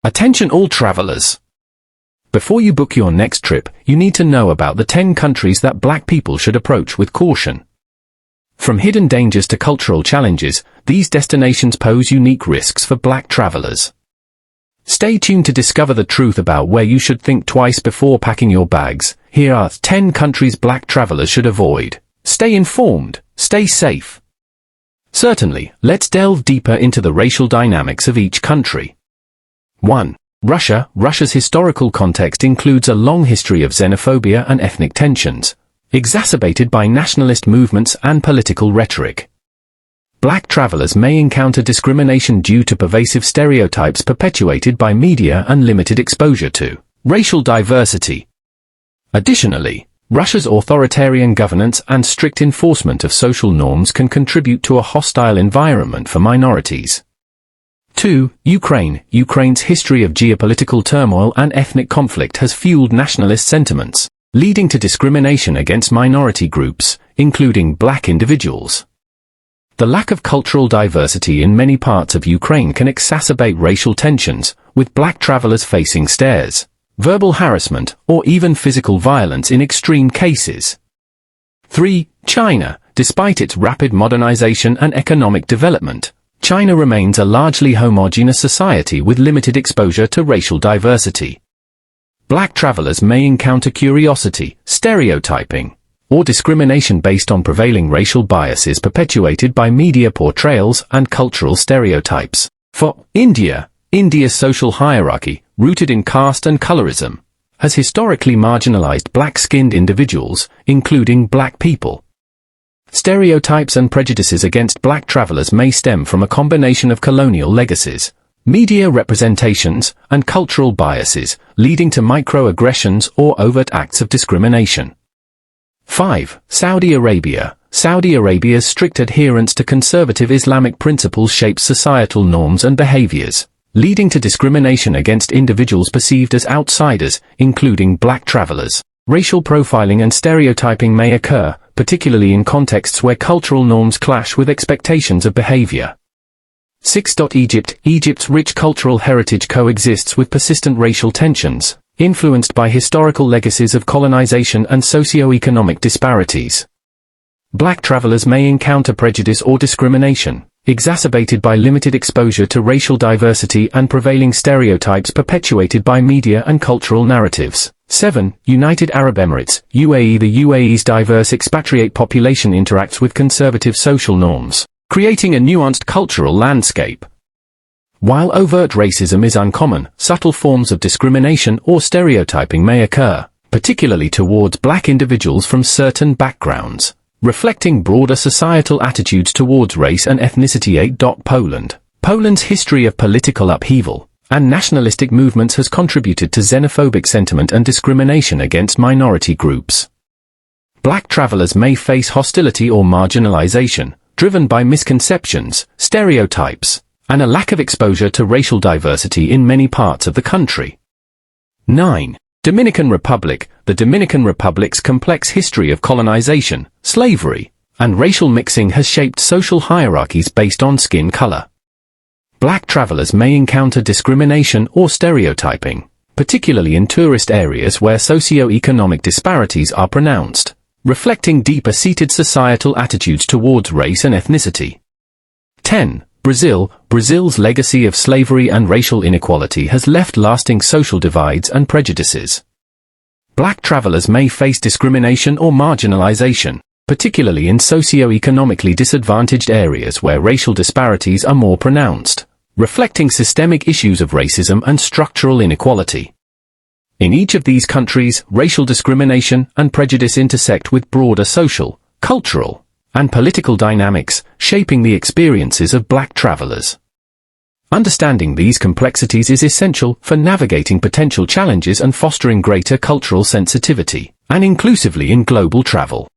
Attention all travelers! Before you book your next trip, you need to know about the 10 countries that black people should approach with caution. From hidden dangers to cultural challenges, these destinations pose unique risks for black travelers. Stay tuned to discover the truth about where you should think twice before packing your bags. Here are 10 countries black travelers should avoid. Stay informed, stay safe. Certainly, let's delve deeper into the racial dynamics of each country. 1. Russia. Russia's historical context includes a long history of xenophobia and ethnic tensions, exacerbated by nationalist movements and political rhetoric. Black travelers may encounter discrimination due to pervasive stereotypes perpetuated by media and limited exposure to racial diversity. Additionally, Russia's authoritarian governance and strict enforcement of social norms can contribute to a hostile environment for minorities. 2. Ukraine. Ukraine's history of geopolitical turmoil and ethnic conflict has fueled nationalist sentiments, leading to discrimination against minority groups, including black individuals. The lack of cultural diversity in many parts of Ukraine can exacerbate racial tensions, with black travelers facing stares, verbal harassment, or even physical violence in extreme cases. 3. China. Despite its rapid modernization and economic development, China remains a largely homogeneous society with limited exposure to racial diversity. Black travelers may encounter curiosity, stereotyping, or discrimination based on prevailing racial biases perpetuated by media portrayals and cultural stereotypes. For India, India's social hierarchy, rooted in caste and colorism, has historically marginalized black-skinned individuals, including black people. Stereotypes and prejudices against black travelers may stem from a combination of colonial legacies, media representations, and cultural biases, leading to microaggressions or overt acts of discrimination. 5. Saudi Arabia. Saudi Arabia's strict adherence to conservative Islamic principles shapes societal norms and behaviors, leading to discrimination against individuals perceived as outsiders, including black travelers. Racial profiling and stereotyping may occur, particularly in contexts where cultural norms clash with expectations of behavior. 6. Egypt. Egypt's rich cultural heritage coexists with persistent racial tensions, influenced by historical legacies of colonization and socio-economic disparities. Black travelers may encounter prejudice or discrimination, exacerbated by limited exposure to racial diversity and prevailing stereotypes perpetuated by media and cultural narratives. 7. United Arab Emirates, UAE. The UAE's diverse expatriate population interacts with conservative social norms, creating a nuanced cultural landscape. While overt racism is uncommon, subtle forms of discrimination or stereotyping may occur, particularly towards black individuals from certain backgrounds, reflecting broader societal attitudes towards race and ethnicity. 8. Poland. Poland's history of political upheaval and nationalistic movements has contributed to xenophobic sentiment and discrimination against minority groups. Black travelers may face hostility or marginalization, driven by misconceptions, stereotypes, and a lack of exposure to racial diversity in many parts of the country. 9. Dominican Republic. The Dominican Republic's complex history of colonization, slavery, and racial mixing has shaped social hierarchies based on skin color. Black travelers may encounter discrimination or stereotyping, particularly in tourist areas where socio-economic disparities are pronounced, reflecting deeper-seated societal attitudes towards race and ethnicity. 10. Brazil. Brazil's legacy of slavery and racial inequality has left lasting social divides and prejudices. Black travelers may face discrimination or marginalization, particularly in socio-economically disadvantaged areas where racial disparities are more pronounced, reflecting systemic issues of racism and structural inequality. In each of these countries, racial discrimination and prejudice intersect with broader social, cultural, and political dynamics, shaping the experiences of black travelers. Understanding these complexities is essential for navigating potential challenges and fostering greater cultural sensitivity and inclusivity in global travel.